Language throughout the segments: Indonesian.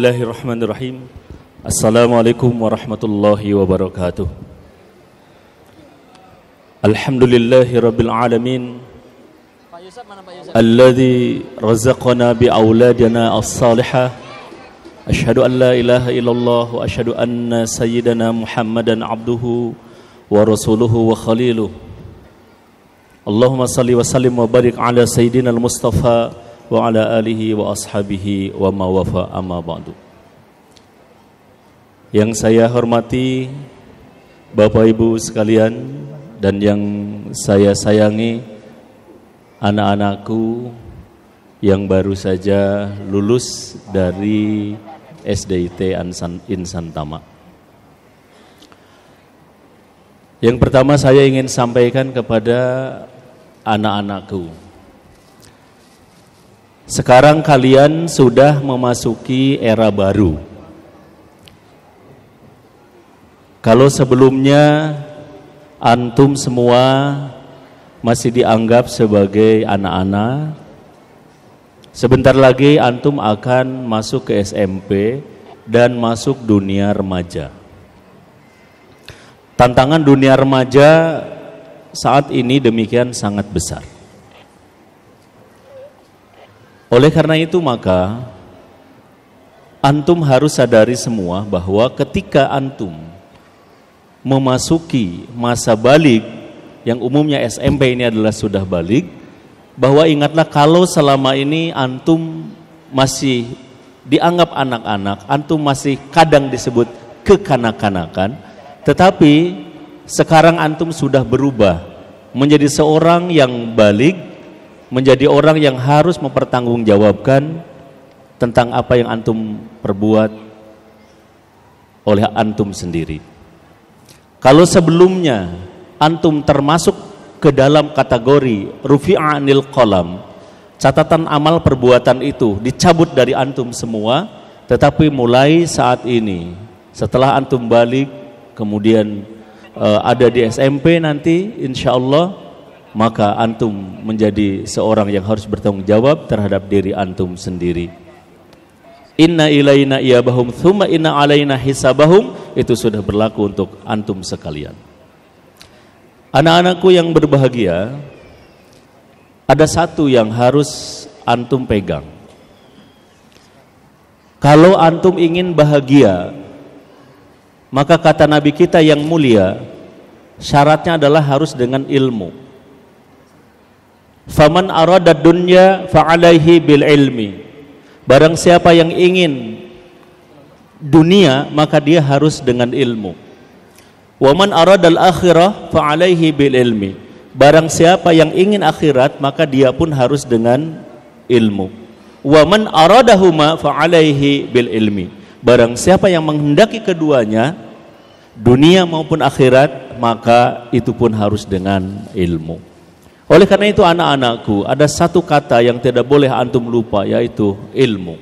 Bismillahirrahmanirrahim. Assalamualaikum warahmatullahi wabarakatuh. Alhamdulillahi rabbil alamin. Alladzi razaqana bi auladina as-salihah. Asyhadu an la ilaha illallah wa asyhadu anna sayyidana Muhammadan abduhu wa rasuluhu wa khaliluh. Allahumma salli wa sallim wa barik ala sayyidina al-Mustafa wa ala alihi wa ashabihi wa mawafa amma ba'du. Yang saya hormati Bapak Ibu sekalian dan yang saya sayangi anak-anakku yang baru saja lulus dari SDIT Insan Tama. Yang pertama saya ingin sampaikan kepada anak-anakku. Sekarang kalian sudah memasuki era baru. Kalau sebelumnya antum semua masih dianggap sebagai anak-anak, sebentar lagi antum akan masuk ke SMP dan masuk dunia remaja. Tantangan dunia remaja saat ini demikian sangat besar. Oleh karena itu maka antum harus sadari semua bahwa ketika antum memasuki masa balig, yang umumnya SMP ini adalah sudah balig, bahwa ingatlah kalau selama ini antum masih dianggap anak-anak, antum masih kadang disebut kekanak-kanakan, tetapi sekarang antum sudah berubah menjadi seorang yang balig, menjadi orang yang harus mempertanggungjawabkan tentang apa yang antum perbuat oleh antum sendiri. Kalau sebelumnya antum termasuk ke dalam kategori rufi'anil qalam, catatan amal perbuatan itu dicabut dari antum semua, tetapi mulai saat ini setelah antum balik kemudian ada di SMP nanti insyaallah, maka antum menjadi seorang yang harus bertanggung jawab terhadap diri antum sendiri. Inna ilaina iyabahum thumma inna alaina hisabahum, itu sudah berlaku untuk antum sekalian. Anak-anakku yang berbahagia, ada satu yang harus antum pegang. Kalau antum ingin bahagia, maka kata Nabi kita yang mulia, syaratnya adalah harus dengan ilmu. Faman arada dunya fa'alaihi bil ilmi. Barang siapa yang ingin dunia, maka dia harus dengan ilmu. Wa man aradal akhirah fa'alaihi bil ilmi. Barang siapa yang ingin akhirat, maka dia pun harus dengan ilmu. Wa man aradahuma fa'alaihi bil ilmi. Barang siapa yang menghendaki keduanya, dunia maupun akhirat, maka itu pun harus dengan ilmu. Oleh karena itu anak-anakku, ada satu kata yang tidak boleh antum lupa, yaitu ilmu.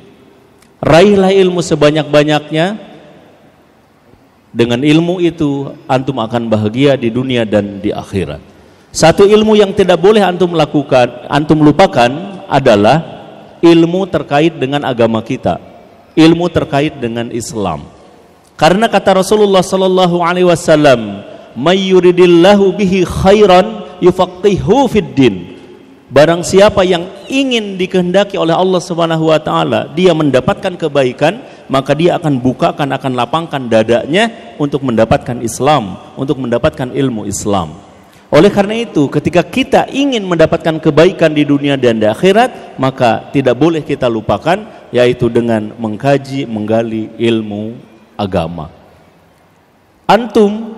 Raihlah ilmu sebanyak-banyaknya. Dengan ilmu itu antum akan bahagia di dunia dan di akhirat. Satu ilmu yang tidak boleh antum lupakan adalah ilmu terkait dengan agama kita, ilmu terkait dengan Islam. Karena kata Rasulullah sallallahu alaihi wasallam, "May yuridillahu bihi khairan yufaqihu fid din." Barang siapa yang ingin dikehendaki oleh Allah Subhanahu wa taala, dia mendapatkan kebaikan, maka dia akan bukakan, akan lapangkan dadanya untuk mendapatkan Islam, untuk mendapatkan ilmu Islam. Oleh karena itu, ketika kita ingin mendapatkan kebaikan di dunia dan di akhirat, maka tidak boleh kita lupakan, yaitu dengan mengkaji, menggali ilmu agama. Antum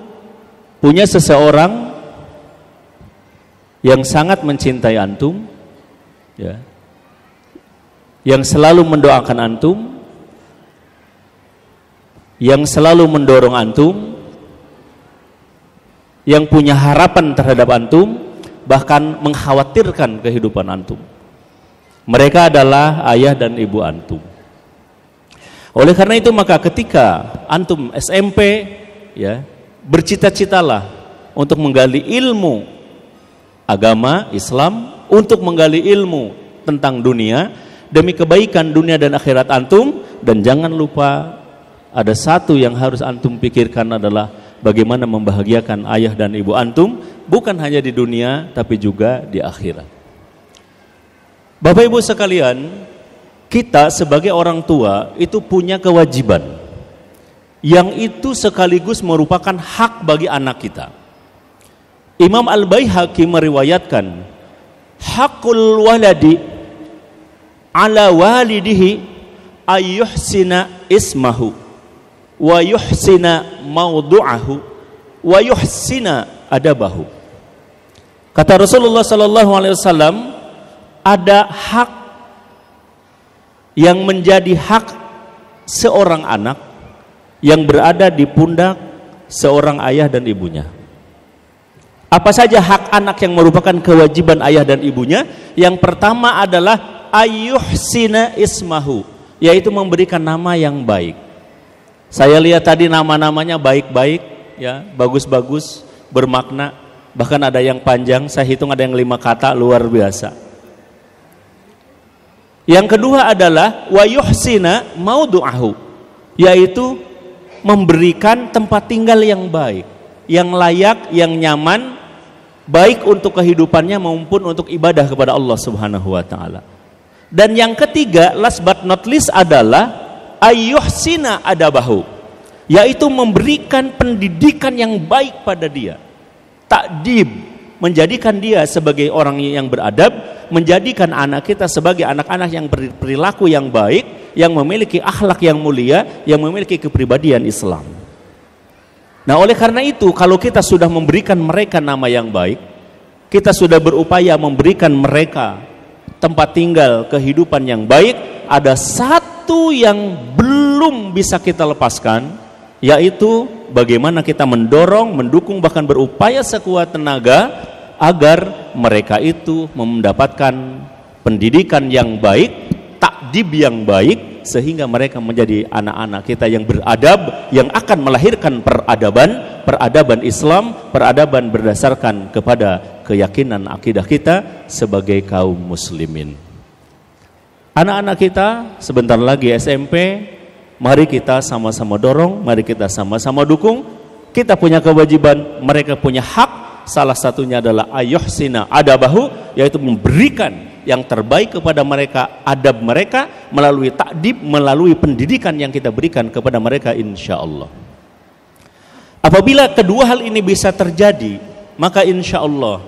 punya seseorang yang sangat mencintai antum, ya, yang selalu mendoakan antum, yang selalu mendorong antum, yang punya harapan terhadap antum, bahkan mengkhawatirkan kehidupan antum. Mereka adalah ayah dan ibu antum. Oleh karena itu maka ketika antum SMP, ya, bercita-citalah untuk menggali ilmu agama Islam, untuk menggali ilmu tentang dunia demi kebaikan dunia dan akhirat antum, Dan jangan lupa ada satu yang harus antum pikirkan adalah bagaimana membahagiakan ayah dan ibu antum, bukan hanya di dunia tapi juga di akhirat. Bapak Ibu sekalian, kita sebagai orang tua itu punya kewajiban yang itu sekaligus merupakan hak bagi anak kita. Imam Al-Baihaqi meriwayatkan, hakul waladi ala walidihi ayyuhsina ismahu wa yuhsina maudu'ahu wa yuhsina adabahu. Kata Rasulullah sallallahu alaihi wasallam, ada hak yang menjadi hak seorang anak yang berada di pundak seorang ayah dan ibunya. Apa saja hak anak yang merupakan kewajiban ayah dan ibunya? Yang pertama adalah ayyuhsina ismahu, yaitu memberikan nama yang baik. Saya lihat tadi nama-namanya baik-baik, ya, bagus-bagus, bermakna. Bahkan ada yang panjang, saya hitung ada yang 5 kata, luar biasa. Yang kedua adalah wa yuhsina maudu'ahu, yaitu memberikan tempat tinggal yang baik, yang layak, yang nyaman, baik untuk kehidupannya maupun untuk ibadah kepada Allah Subhanahu wa taala. Dan yang ketiga, last but not least adalah ayyuhsina adabahu, yaitu memberikan pendidikan yang baik pada dia. Ta'dib, menjadikan dia sebagai orang yang beradab, menjadikan anak kita sebagai anak-anak yang berperilaku yang baik, yang memiliki akhlak yang mulia, yang memiliki kepribadian Islam. Nah, oleh karena itu, kalau kita sudah memberikan mereka nama yang baik, kita sudah berupaya memberikan mereka tempat tinggal, kehidupan yang baik, ada satu yang belum bisa kita lepaskan, yaitu bagaimana kita mendorong, mendukung, bahkan berupaya sekuat tenaga agar mereka itu mendapatkan pendidikan yang baik, takdib yang baik, sehingga mereka menjadi anak-anak kita yang beradab, yang akan melahirkan peradaban Islam, peradaban berdasarkan kepada keyakinan akidah kita sebagai kaum muslimin. Anak-anak kita sebentar lagi SMP, mari kita sama-sama dorong, mari kita sama-sama dukung. Kita punya kewajiban, mereka punya hak. Salah satunya adalah ayyuhsina adabahu, yaitu memberikan yang terbaik kepada mereka, adab mereka melalui takdib, melalui pendidikan yang kita berikan kepada mereka, insya Allah. Apabila kedua hal ini bisa terjadi, maka insya Allah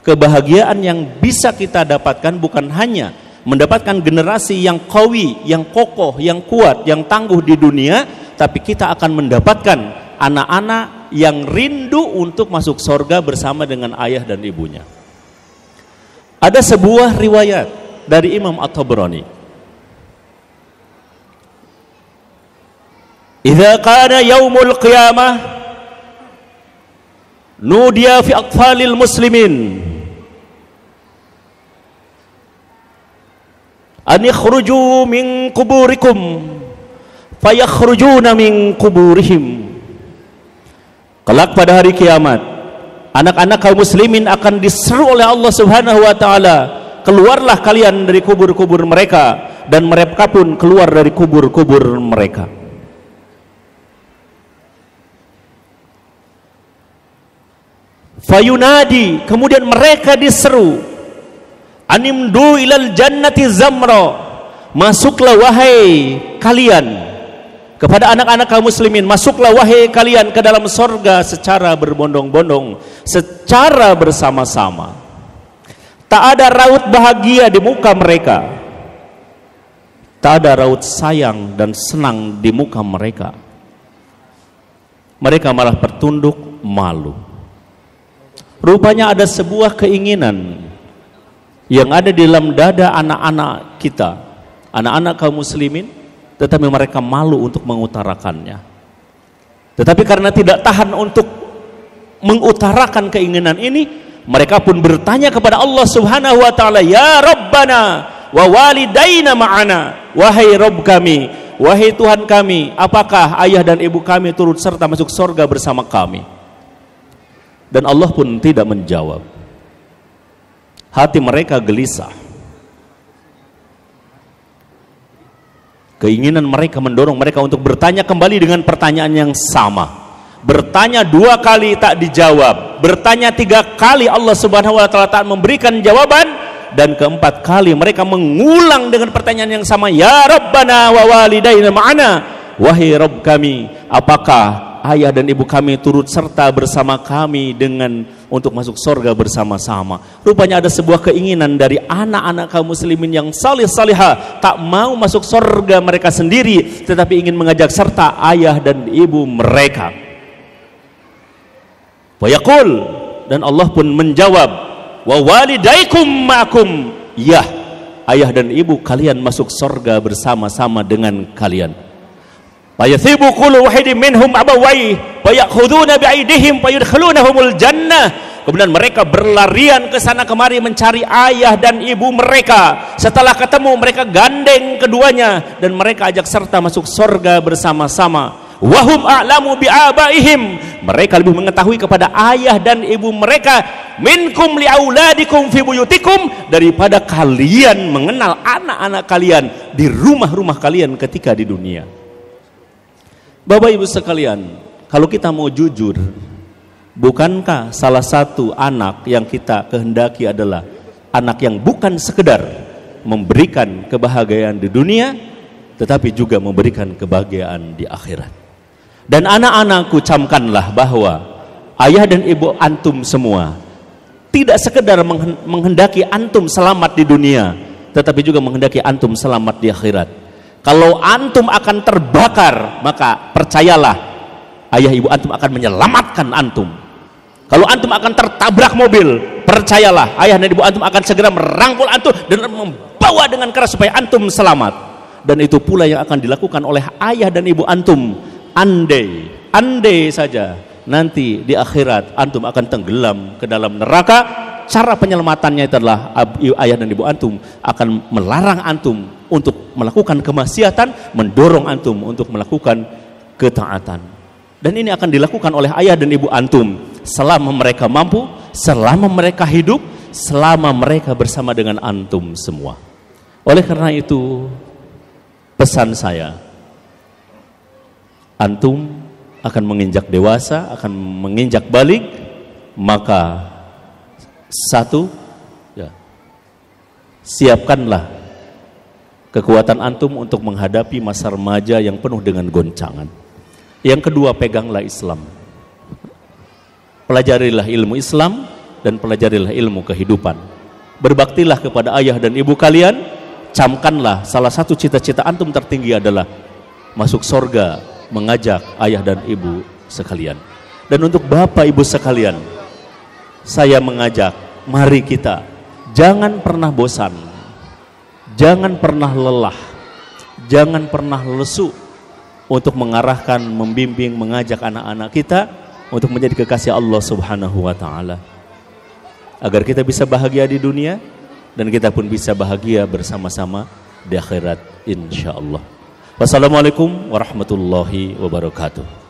kebahagiaan yang bisa kita dapatkan bukan hanya mendapatkan generasi yang qawi, yang kokoh, yang kuat, yang tangguh di dunia, tapi kita akan mendapatkan anak-anak yang rindu untuk masuk surga bersama dengan ayah dan ibunya. Ada sebuah riwayat dari Imam At-Tabrani. Idza kana yaumul qiyamah nudiya fi atfalil muslimin an yakhruju min kuburikum fayakhrujuna min kuburihim. Kelak pada hari kiamat, anak-anak kaum muslimin akan diseru oleh Allah Subhanahu wa taala, keluarlah kalian dari kubur-kubur mereka, dan mereka pun keluar dari kubur-kubur mereka. Fayunadi, kemudian mereka diseru, animdu ilal jannati zamra, masuklah wahai kalian, kepada anak-anak kaum muslimin, masuklah wahai kalian ke dalam sorga secara berbondong-bondong, secara bersama-sama. Tak ada raut bahagia di muka mereka, tak ada raut sayang dan senang di muka mereka. Mereka malah bertunduk malu. Rupanya ada sebuah keinginan yang ada di dalam dada anak-anak kita, anak-anak kaum muslimin, tetapi mereka malu untuk mengutarakannya. Tetapi karena tidak tahan untuk mengutarakan keinginan ini, mereka pun bertanya kepada Allah Subhanahu wa taala, ya Rabbana wa walidaina ma'ana, wahai Rabb kami, wahai Tuhan kami, apakah ayah dan ibu kami turut serta masuk surga bersama kami? Dan Allah pun tidak menjawab. Hati mereka gelisah. Keinginan mereka mendorong mereka untuk bertanya kembali dengan pertanyaan yang sama. Bertanya 2 kali tak dijawab, bertanya 3 kali Allah Subhanahu wa taala tak memberikan jawaban, dan keempat kali mereka mengulang dengan pertanyaan yang sama, ya Rabbana wa walidaina ma'ana, wahai Rabb kami, apakah ayah dan ibu kami turut serta bersama kami dengan untuk masuk surga bersama-sama. Rupanya ada sebuah keinginan dari anak-anak kaum muslimin yang salih salihah, tak mau masuk surga mereka sendiri, tetapi ingin mengajak serta ayah dan ibu mereka. Wa yaqul, dan Allah pun menjawab, wa walidaykum ma'akum, ya, ayah dan ibu kalian masuk surga bersama-sama dengan kalian. Wa yathibu kullu wahidin minhum abawayhi wa ya'khuduna bi'aidihim wa yudkhilunahumul jannah. Kemudian mereka berlarian ke sana kemari mencari ayah dan ibu mereka. Setelah ketemu mereka gandeng keduanya dan mereka ajak serta masuk surga bersama-sama. Wahum a'lamu bi'abaihim, mereka lebih mengetahui kepada ayah dan ibu mereka minkum li'auladikum fi buyutikum, daripada kalian mengenal anak-anak kalian di rumah-rumah kalian ketika di dunia. Bapak ibu sekalian, kalau kita mau jujur, bukankah salah satu anak yang kita kehendaki adalah anak yang bukan sekedar memberikan kebahagiaan di dunia, tetapi juga memberikan kebahagiaan di akhirat. Dan anak-anakku, camkanlah bahwa ayah dan ibu antum semua tidak sekedar menghendaki antum selamat di dunia, tetapi juga menghendaki antum selamat di akhirat. Kalau antum akan terbakar, maka percayalah ayah ibu antum akan menyelamatkan antum. Kalau antum akan tertabrak mobil, percayalah ayah dan ibu antum akan segera merangkul antum dan membawa dengan keras supaya antum selamat. Dan itu pula yang akan dilakukan oleh ayah dan ibu antum. Andai saja nanti di akhirat antum akan tenggelam ke dalam neraka, cara penyelamatannya itu adalah ayah dan ibu antum akan melarang antum untuk melakukan kemaksiatan, mendorong antum untuk melakukan ketaatan. Dan ini akan dilakukan oleh ayah dan ibu antum selama mereka mampu, selama mereka hidup, selama mereka bersama dengan antum semua. Oleh karena itu, pesan saya, antum akan menginjak dewasa, akan menginjak balik, maka satu, ya, siapkanlah kekuatan antum untuk menghadapi masa remaja yang penuh dengan goncangan. Yang kedua, peganglah Islam, pelajarilah ilmu Islam dan pelajarilah ilmu kehidupan. Berbaktilah kepada ayah dan ibu kalian. Camkanlah salah satu cita-cita antum tertinggi adalah masuk surga, mengajak ayah dan ibu sekalian. Dan untuk bapak ibu sekalian, saya mengajak, mari kita jangan pernah bosan, jangan pernah lelah, jangan pernah lesu untuk mengarahkan, membimbing, mengajak anak-anak kita untuk menjadi kekasih Allah Subhanahu wa taala, agar kita bisa bahagia di dunia dan kita pun bisa bahagia bersama-sama di akhirat insyaallah. Wassalamualaikum warahmatullahi wabarakatuh.